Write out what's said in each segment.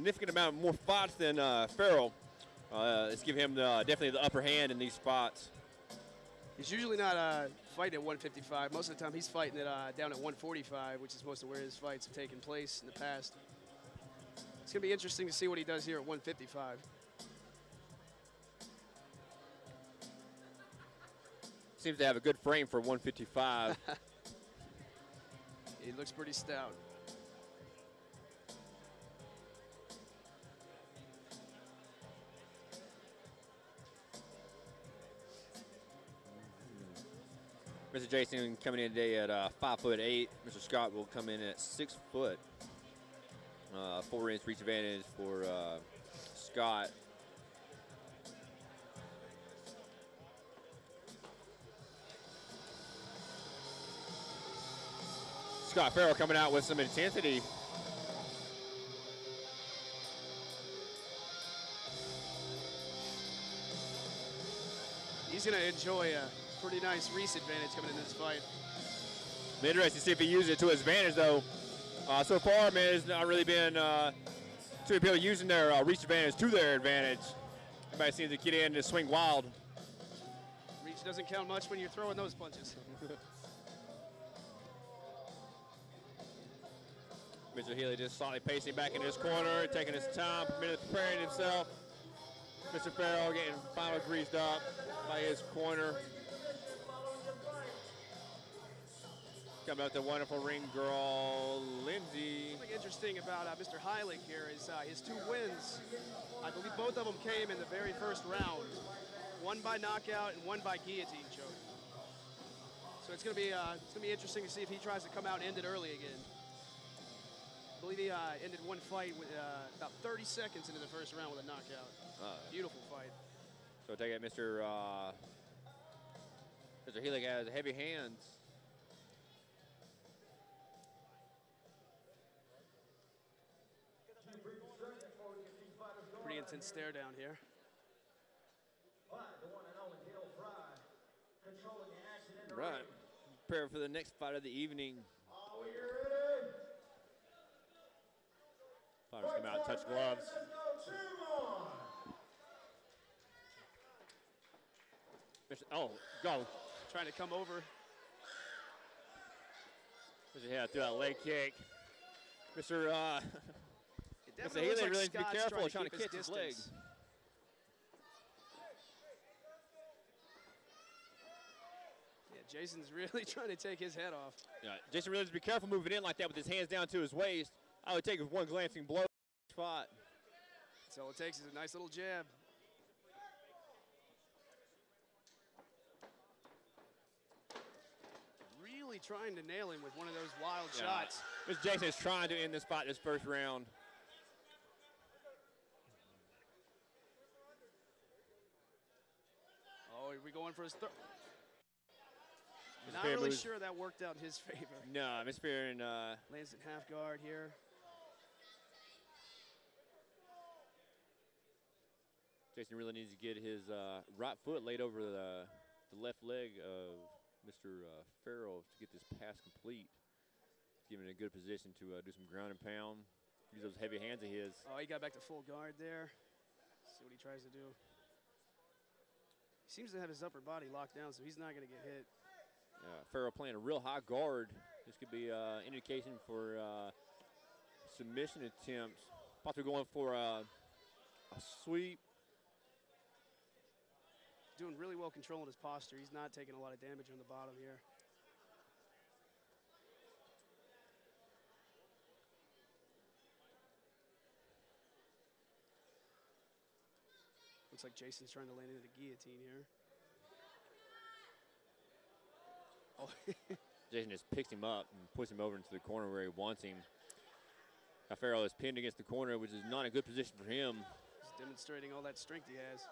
significant amount more fights than Fierle. Let's give him definitely the upper hand in these spots. He's usually not fighting at 155. Most of the time he's fighting it down at 145, which is most of where his fights have taken place in the past. It's going to be interesting to see what he does here at 155. Seems to have a good frame for 155. He looks pretty stout. Mr. Jason coming in today at 5'8". Mr. Scott will come in at 6 foot. 4-inch reach advantage for Scott. Scott Fierle coming out with some intensity. He's going to enjoy a pretty nice reach advantage coming into this fight. I'm interested to see if he uses it to his advantage, though. So far, man, it's not really been too many people using their reach advantage to their advantage. Everybody seems to get in and swing wild. Reach doesn't count much when you're throwing those punches. Mr. Heilig just slightly pacing back in his corner, taking his time, preparing himself. Mr. Fierle getting finally greased up by his corner. Coming out the wonderful ring girl, Lindsay. Something interesting about Mr. Heilig here is his 2 wins. I believe both of them came in the very first round. One by knockout and one by guillotine choke. So it's going to be interesting to see if he tries to come out and end it early again. I believe he ended one fight with about 30 seconds into the first round with a knockout. Beautiful fight. So take it, Mr. Heilig has heavy hands. Pretty intense stare down here. Right. Prepare for the next fight of the evening. Fighters come out and touch gloves. Oh, go. Trying to come over. Yeah, through that leg kick. Mr. Heilig like really needs to be Scott's careful trying trying to keep catch his leg. distance. Yeah, Jason's really trying to take his head off. Yeah, Jason really needs to be careful moving in like that with his hands down to his waist. I would take one glancing blow spot. That's all it takes is a nice little jab. Really trying to nail him with one of those wild shots. Mr. Jason is trying to end this fight this first round. Oh, are we going for his third? Not really sure that worked out in his favor. No, Mr. Fierle lands in half guard here. Jason really needs to get his right foot laid over the left leg of Mr. Fierle to get this pass complete. Give him in a good position to do some ground and pound. Use those heavy hands of his. Oh, he got back to full guard there. See what he tries to do. He seems to have his upper body locked down, so he's not going to get hit. Fierle playing a real high guard. This could be an indication for submission attempts. Possibly going for a sweep. Doing really well controlling his posture. He's not taking a lot of damage on the bottom here. Looks like Jason's trying to land into the guillotine here. Oh. Jason just picks him up and puts him over into the corner where he wants him. Now Fierle is pinned against the corner, which is not a good position for him. He's demonstrating all that strength he has.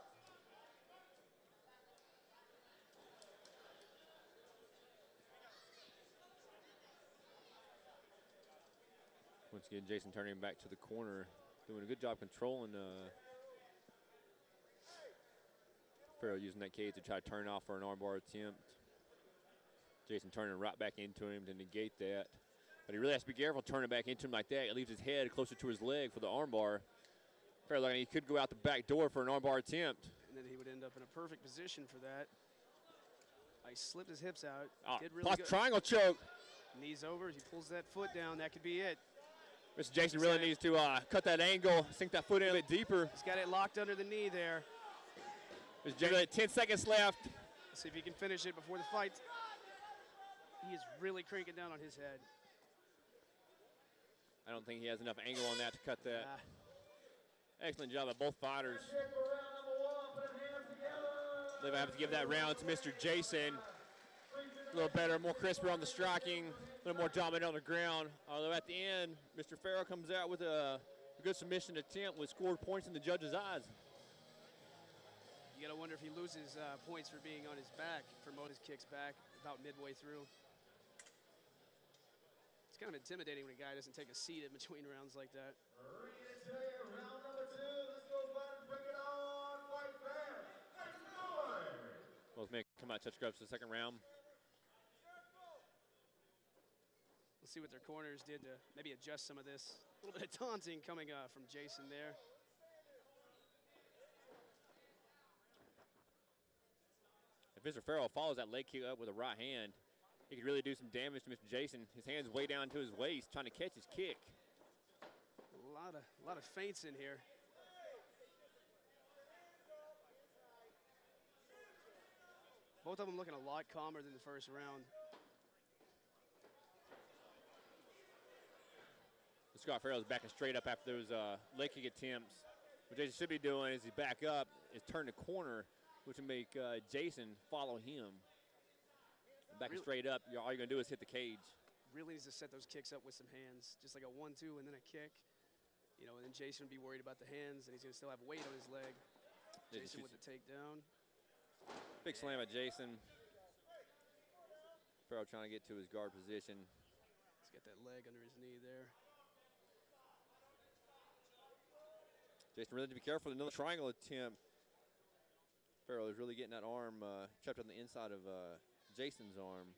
Once again, Jason turning him back to the corner, doing a good job controlling Fierle, using that cage to try to turn off for an armbar attempt. Jason turning right back into him to negate that. But he really has to be careful turning back into him like that. It leaves his head closer to his leg for the armbar. Fierle looking, he could go out the back door for an armbar attempt. And then he would end up in a perfect position for that. He slipped his hips out. Oh, Did really good. triangle choke. Knees over. He pulls that foot down. That could be it. Mr. Jason really needs to cut that angle, sink that foot in a bit deeper. He's got it locked under the knee there. There's generally 10 seconds left. Let's see if he can finish it before the fight. He is really cranking down on his head. I don't think he has enough angle on that to cut that. Excellent job by both fighters. I believe I have to give that round to Mr. Jason. A little better, more crisper on the striking, a little more dominant on the ground. Although at the end, Mr. Fierle comes out with a good submission attempt with scored points in the judge's eyes. You got to wonder if he loses points for being on his back, for his kicks back about midway through. It's kind of intimidating when a guy doesn't take a seat in between rounds like that. Round number 2. Let's go fight and bring it on. Fight fair. Make some noise. Both men come out, touch gloves for the second round. Let's see what their corners did to maybe adjust some of this. A little bit of taunting coming from Jason there. If Mr. Fierle follows that leg kick up with a right hand, he could really do some damage to Mr. Jason. His hand's way down to his waist, trying to catch his kick. A lot of feints in here. Both of them looking a lot calmer than the first round. Scott Fierle is backing straight up after those leg kick attempts. What Jason should be doing is he back up, is turn the corner, which will make Jason follow him. Backing straight up, all you're going to do is hit the cage. Really needs to set those kicks up with some hands, just like a 1-2 and then a kick. You know, and then Jason would be worried about the hands, and he's going to still have weight on his leg. Jason with the takedown. Big slam at Jason. Fierle trying to get to his guard position. He's got that leg under his knee there. Jason really need to be careful. Another triangle attempt. Fierle is really getting that arm trapped on the inside of Jason's arm.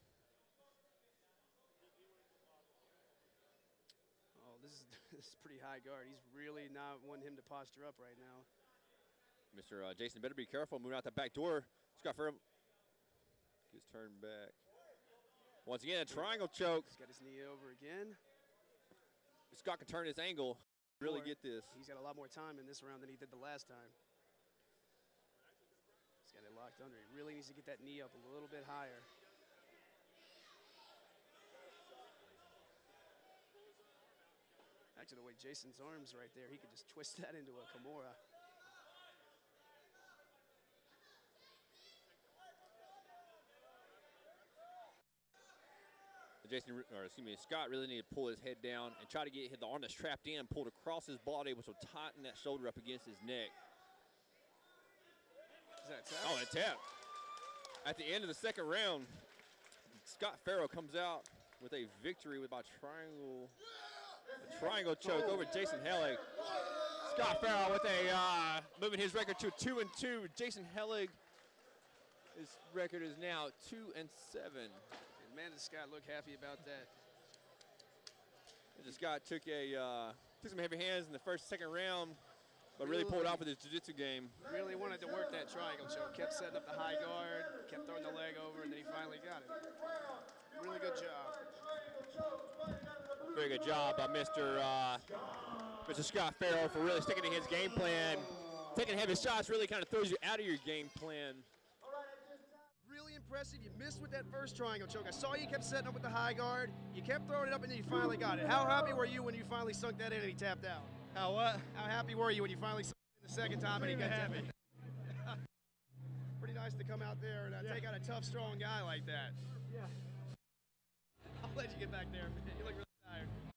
Oh, this is pretty high guard. He's really not wanting him to posture up right now. Mr. Jason better be careful moving out that back door. Scott Fierle gets turned back. Once again, a triangle choke. He's got his knee over again. Scott can turn his angle. Really get this. He's got a lot more time in this round than he did the last time. He's got it locked under. He really needs to get that knee up a little bit higher. Actually, the way Jason's arms right there, he could just twist that into a Kimura. Scott really needed to pull his head down and try to get the arm that's trapped in pulled across his body, which will tighten that shoulder up against his neck. Is that a tap? Oh, a tap. At the end of the second round, Scott Fierle comes out with a victory with a triangle choke over Jason Heilig. Scott Fierle with a moving his record to 2-2. Jason Heilig, his record is now 2-7. Man, does Scott look happy about that. Scott took some heavy hands in the second round, but really pulled off with his jiu-jitsu game. Really wanted to work that triangle choke. Kept setting up the high guard, kept throwing the leg over, and then he finally got it. Really good job. Very good job by Mr. Scott Fierle for really sticking to his game plan. Taking heavy shots really kind of throws you out of your game plan. Really impressive. You missed with that first triangle choke. I saw you kept setting up with the high guard. You kept throwing it up, and then you finally got it. How happy were you when you finally sunk that in and he tapped out? How what? How happy were you when you finally sunk it in the second time and he got tapped? Pretty nice to come out there and take out a tough, strong guy like that. Yeah. I'll let you get back there. You look really